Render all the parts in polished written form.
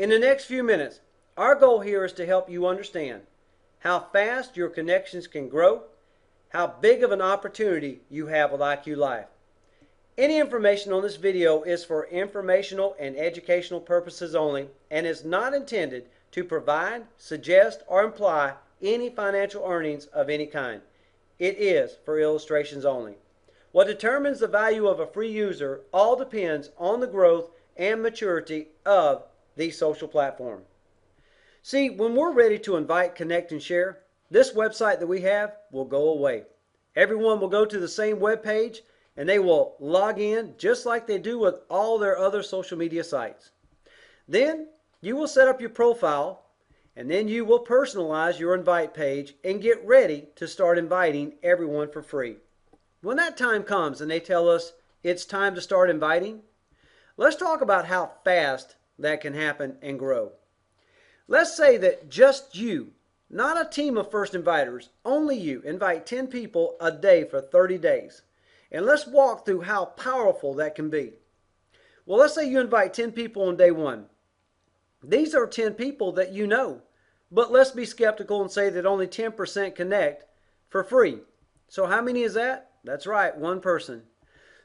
In the next few minutes, our goal here is to help you understand how fast your connections can grow, how big of an opportunity you have with IQ Life. Any information on this video is for informational and educational purposes only and is not intended to provide, suggest, or imply any financial earnings of any kind. It is for illustrations only. What determines the value of a free user all depends on the growth and maturity of the social platform. See, when we're ready to invite, connect, and share, this website that we have will go away. Everyone will go to the same web page and they will log in just like they do with all their other social media sites. Then you will set up your profile and then you will personalize your invite page and get ready to start inviting everyone for free. When that time comes and they tell us it's time to start inviting, let's talk about how fast that can happen and grow. Let's say that just you, not a team of first inviters, only you, invite 10 people a day for 30 days. And let's walk through how powerful that can be. Well, let's say you invite 10 people on day one. These are 10 people that you know, but let's be skeptical and say that only 10% connect for free. So how many is that? That's right, one person.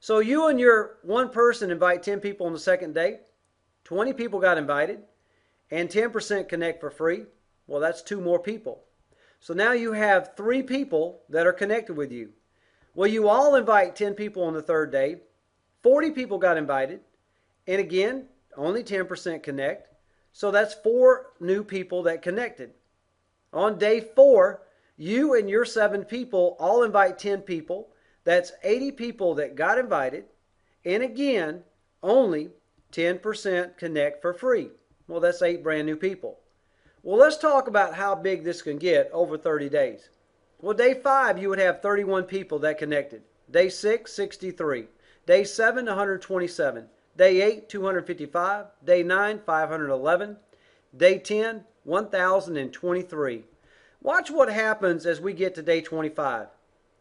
So you and your one person invite 10 people on the second day. 20 people got invited and 10% connect for free. Well, that's 2 more people. So now you have 3 people that are connected with you. Well, you all invite 10 people on the third day. 40 people got invited. And again, only 10% connect. So that's 4 new people that connected. On day 4, you and your 7 people all invite 10 people. That's 80 people that got invited. And again, only 10% connect for free. Well, that's 8 brand new people. Well, let's talk about how big this can get over 30 days. Well, day 5, you would have 31 people that connected. Day 6, 63. Day 7, 127. Day 8, 255. Day 9, 511. Day 10, 1,023. Watch what happens as we get to day 25.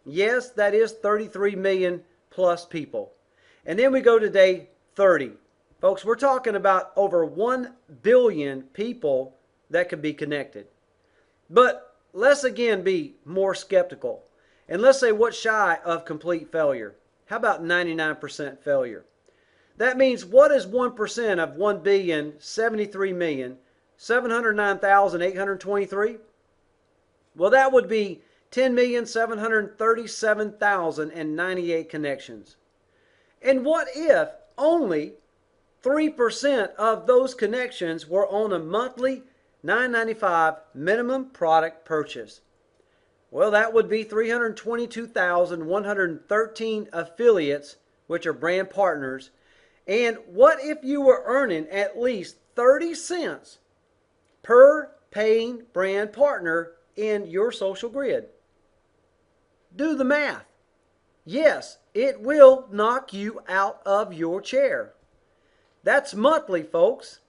Yes, that is 33 million plus people. And then we go to day 30. Folks, we're talking about over 1 billion people that could be connected. But let's again be more skeptical. And let's say what's shy of complete failure? How about 99% failure? That means what is 1% of 1,073,709,823? Well, that would be 10,737,098 connections. And what if only 3% of those connections were on a monthly $9.95 minimum product purchase? Well, that would be 322,113 affiliates, which are brand partners. And what if you were earning at least 30 cents per paying brand partner in your social grid? Do the math. Yes, it will knock you out of your chair. That's monthly, folks.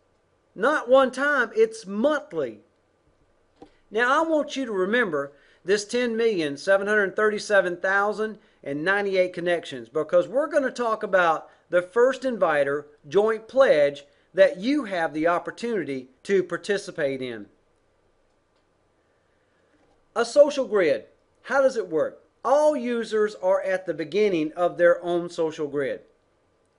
Not one time, it's monthly. Now, I want you to remember this 10,737,098 connections because we're going to talk about the first inviter joint pledge that you have the opportunity to participate in. A social grid. How does it work? All users are at the beginning of their own social grid.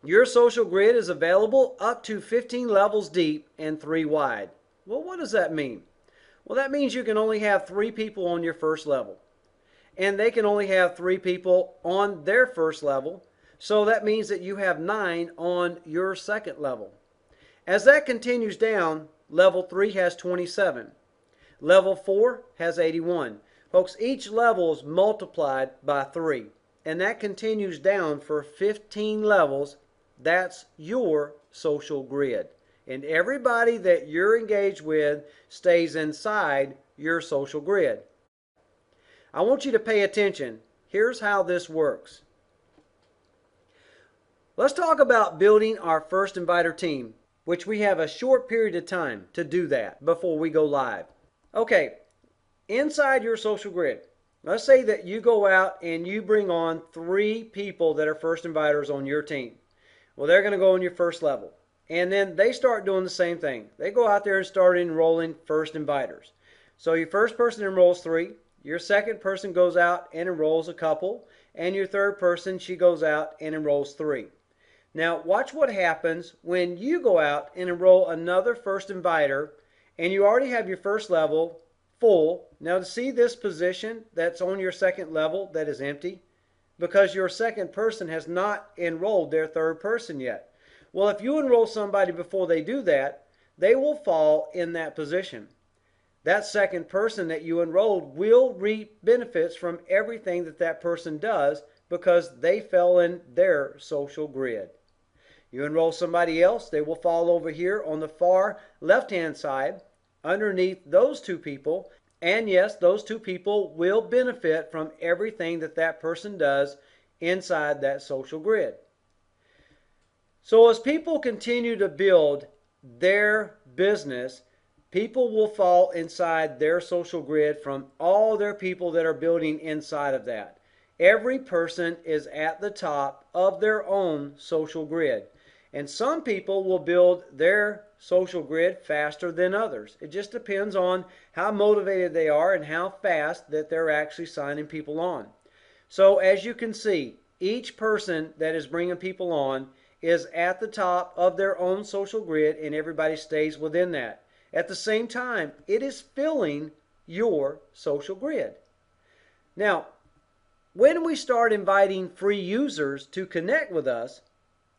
Your social grid is available up to 15 levels deep and 3 wide. Well, what does that mean? Well, that means you can only have 3 people on your first level. And they can only have 3 people on their first level. So that means that you have 9 on your second level. As that continues down, level 3 has 27. Level 4 has 81. Folks, each level is multiplied by 3. And that continues down for 15 levels. That's your social grid. And everybody that you're engaged with stays inside your social grid. I want you to pay attention. Here's how this works. Let's talk about building our first inviter team, which we have a short period of time to do that before we go live. Okay, inside your social grid, let's say that you go out and you bring on 3 people that are first inviters on your team. Well, they're going to go on your first level. And then they start doing the same thing. They go out there and start enrolling first inviters. So your first person enrolls 3, your second person goes out and enrolls a couple, and your third person, she goes out and enrolls 3. Now watch what happens when you go out and enroll another first inviter and you already have your first level full. Now to see this position that's on your second level that is empty, because your second person has not enrolled their third person yet. Well, if you enroll somebody before they do that, they will fall in that position. That second person that you enrolled will reap benefits from everything that that person does because they fell in their social grid. You enroll somebody else, they will fall over here on the far left-hand side underneath those 2 people. And yes, those 2 people will benefit from everything that that person does inside that social grid. So as people continue to build their business, people will fall inside their social grid from all their people that are building inside of that. Every person is at the top of their own social grid. And some people will build their social grid faster than others. It just depends on how motivated they are and how fast that they're actually signing people on. So as you can see, each person that is bringing people on is at the top of their own social grid and everybody stays within that. At the same time, it is filling your social grid. Now, when we start inviting free users to connect with us,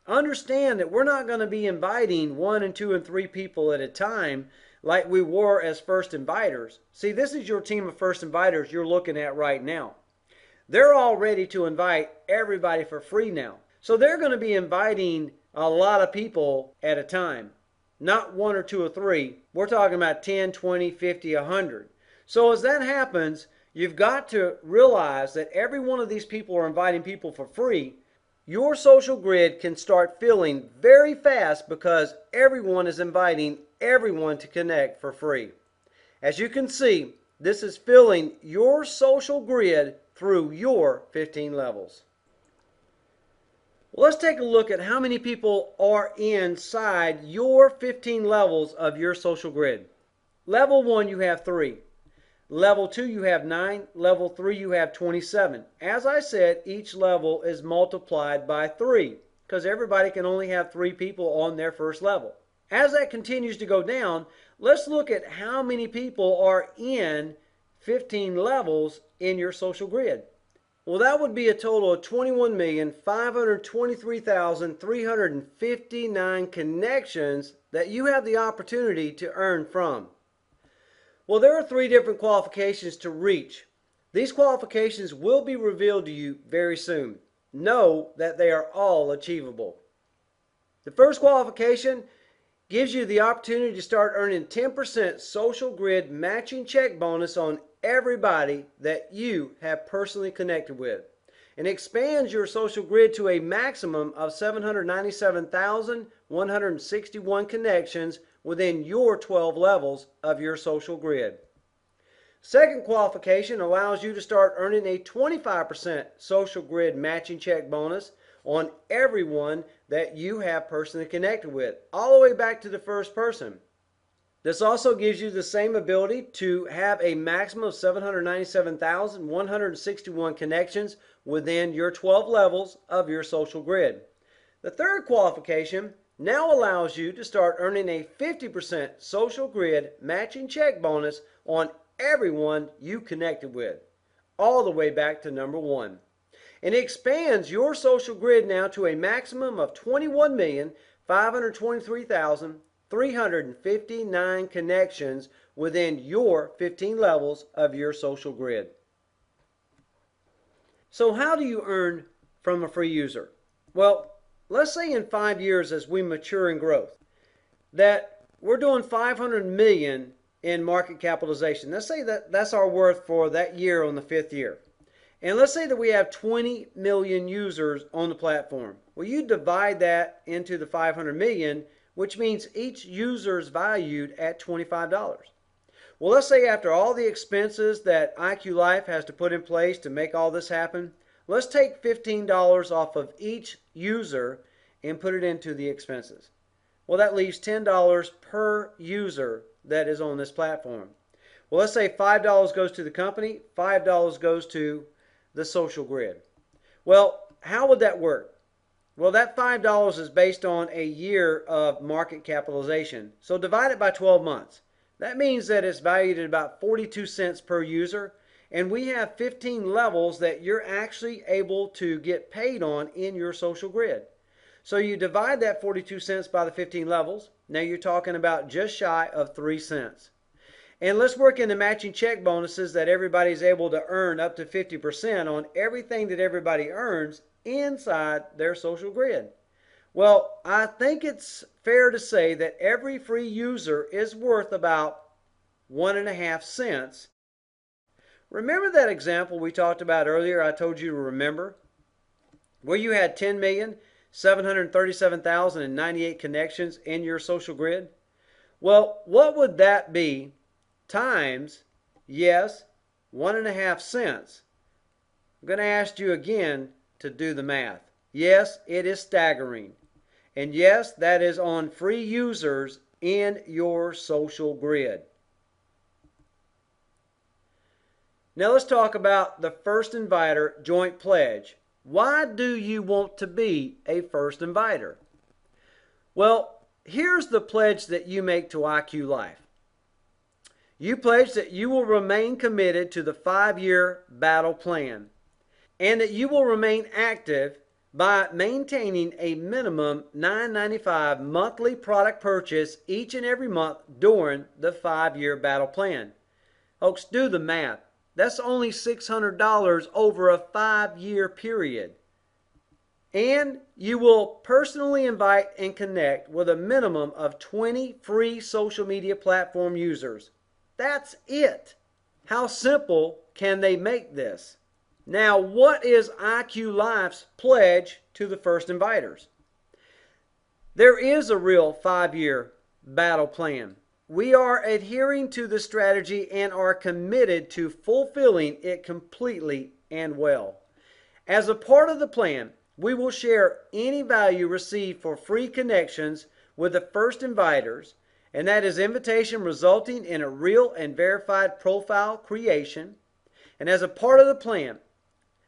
understand that we're not going to be inviting 1 and 2 and 3 people at a time like we were as first inviters. See, this is your team of first inviters you're looking at right now. They're all ready to invite everybody for free now. So they're going to be inviting a lot of people at a time. Not 1 or 2 or 3. We're talking about 10, 20, 50, 100. So as that happens, you've got to realize that every one of these people are inviting people for free. Your social grid can start filling very fast because everyone is inviting everyone to connect for free. As you can see, this is filling your social grid through your 15 levels. Well, let's take a look at how many people are inside your 15 levels of your social grid. Level 1, you have 3. Level 2, you have 9. Level 3, you have 27. As I said, each level is multiplied by 3 because everybody can only have 3 people on their first level. As that continues to go down, let's look at how many people are in 15 levels in your social grid. Well, that would be a total of 21,523,359 connections that you have the opportunity to earn from. Well, there are 3 different qualifications to reach. These qualifications will be revealed to you very soon. Know that they are all achievable. The first qualification gives you the opportunity to start earning 10% social grid matching check bonus on everybody that you have personally connected with, and expands your social grid to a maximum of 797,161 connections within your 12 levels of your social grid. Second qualification allows you to start earning a 25% social grid matching check bonus on everyone that you have personally connected with, all the way back to the first person. This also gives you the same ability to have a maximum of 797,161 connections within your 12 levels of your social grid. The third qualification now allows you to start earning a 50% social grid matching check bonus on everyone you connected with, all the way back to number 1. And it expands your social grid now to a maximum of 21,523,359 connections within your 15 levels of your social grid. So how do you earn from a free user? Well, let's say in 5 years as we mature in growth, that we're doing 500 million in market capitalization. Let's say that that's our worth for that year on the 5th year. And let's say that we have 20 million users on the platform. Well, you divide that into the 500 million, which means each user is valued at $25. Well, let's say after all the expenses that IQ Life has to put in place to make all this happen, let's take $15 off of each user and put it into the expenses. Well, that leaves $10 per user that is on this platform. Well, let's say $5 goes to the company, $5 goes to the social grid. Well, how would that work? Well, that $5 is based on a year of market capitalization. So divide it by 12 months. That means that it's valued at about 42 cents per user. And we have 15 levels that you're actually able to get paid on in your social grid. So you divide that 42 cents by the 15 levels. Now you're talking about just shy of 3 cents. And let's work in the matching check bonuses that everybody's able to earn up to 50% on everything that everybody earns inside their social grid. Well, I think it's fair to say that every free user is worth about 1.5 cents. Remember that example we talked about earlier I told you to remember? Where you had 10,737,098 connections in your social grid? Well, what would that be times, yes, 1.5 cents? I'm going to ask you again to do the math. Yes, it is staggering. And yes, that is on free users in your social grid. Now let's talk about the first inviter joint pledge. Why do you want to be a first inviter? Well, here's the pledge that you make to IQ Life. You pledge that you will remain committed to the 5-year battle plan and that you will remain active by maintaining a minimum $9.95 monthly product purchase each and every month during the 5-year battle plan. Folks, do the math. That's only $600 over a 5-year period. And you will personally invite and connect with a minimum of 20 free social media platform users. That's it. How simple can they make this? Now, what is IQ Life's pledge to the first inviters? There is a real 5-year battle plan. We are adhering to the strategy and are committed to fulfilling it completely and well. As a part of the plan, we will share any value received for free connections with the first inviters, and that is invitation resulting in a real and verified profile creation. And as a part of the plan,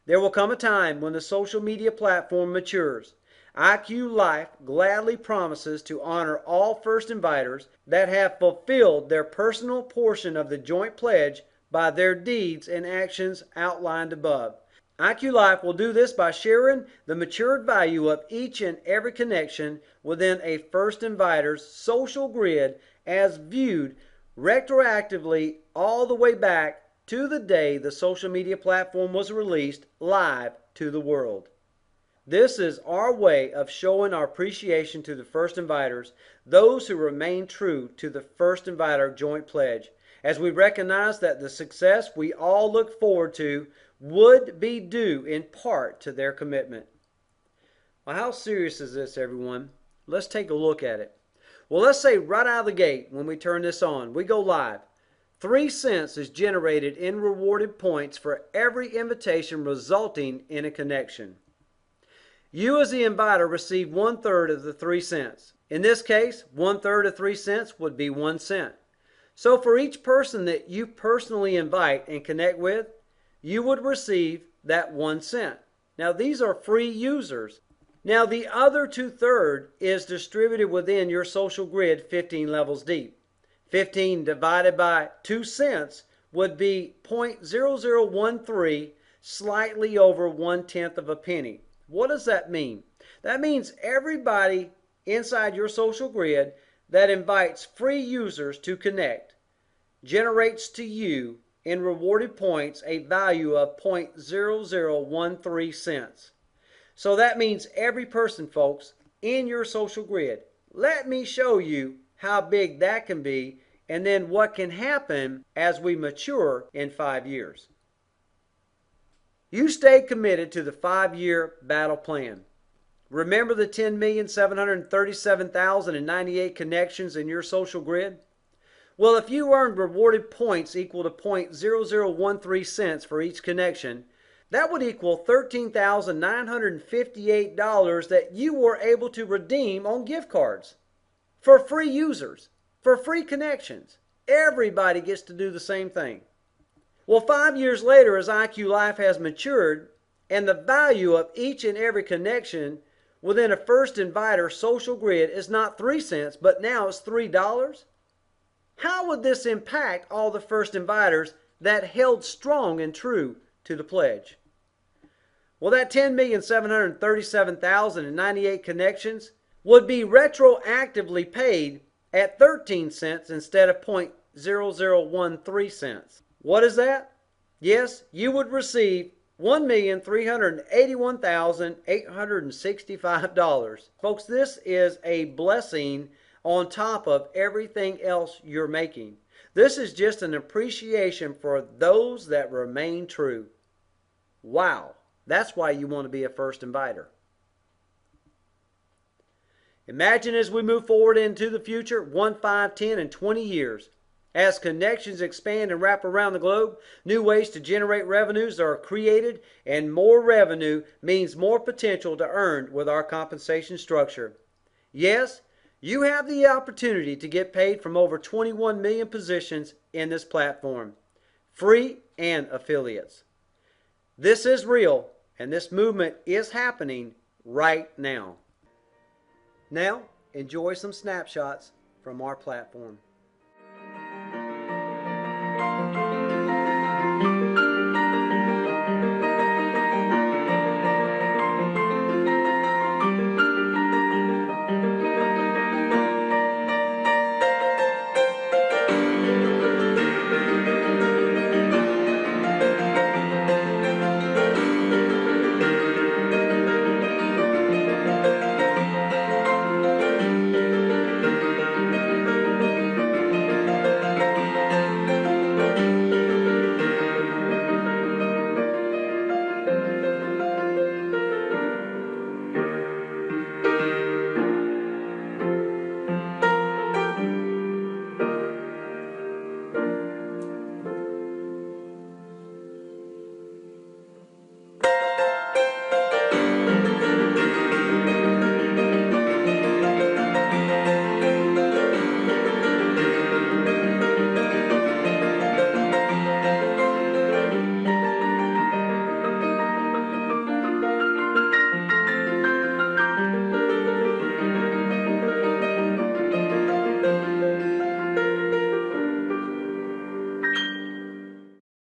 there will come a time when the social media platform matures. IQ Life gladly promises to honor all first inviters that have fulfilled their personal portion of the joint pledge by their deeds and actions outlined above. IQ Life will do this by sharing the matured value of each and every connection within a first inviter's social grid as viewed retroactively all the way back to the day the social media platform was released live to the world. This is our way of showing our appreciation to the first inviters, those who remain true to the first inviter joint pledge, as we recognize that the success we all look forward to would be due in part to their commitment. Well, how serious is this, everyone? Let's take a look at it. Well, let's say right out of the gate when we turn this on, we go live. 3 cents is generated in rewarded points for every invitation resulting in a connection. You as the inviter receive 1/3 of the 3 cents. In this case, 1/3 of 3 cents would be 1 cent. So for each person that you personally invite and connect with, you would receive that 1 cent. Now these are free users. Now the other 2/3 is distributed within your social grid 15 levels deep. 15 divided by 2 cents would be 0.0013, slightly over 1/10 of a penny. What does that mean? That means everybody inside your social grid that invites free users to connect generates to you in rewarded points a value of 0.0013 cents. So that means every person, folks, in your social grid. Let me show you how big that can be and then what can happen as we mature in 5 years. You stay committed to the 5-year battle plan. Remember the 10,737,098 connections in your social grid? Well, if you earned rewarded points equal to 0.0013 cents for each connection, that would equal $13,958 that you were able to redeem on gift cards. for free users, for free connections. Everybody gets to do the same thing. Well, 5 years later, as IQ Life has matured and the value of each and every connection within a First Inviter social grid is not 3 cents, but now it's $3, how would this impact all the First Inviters that held strong and true to the pledge? Well, that 10,737,098 connections would be retroactively paid at 13 cents instead of 0.0013 cents. What is that? Yes, you would receive $1,381,865. Folks, this is a blessing on top of everything else you're making. This is just an appreciation for those that remain true. Wow, that's why you want to be a First Inviter. Imagine as we move forward into the future, 1, 5, 10, and 20 years. As connections expand and wrap around the globe, new ways to generate revenues are created, and more revenue means more potential to earn with our compensation structure. Yes, you have the opportunity to get paid from over 21 million positions in this platform, free and affiliates. This is real, and this movement is happening right now. Now, enjoy some snapshots from our platform.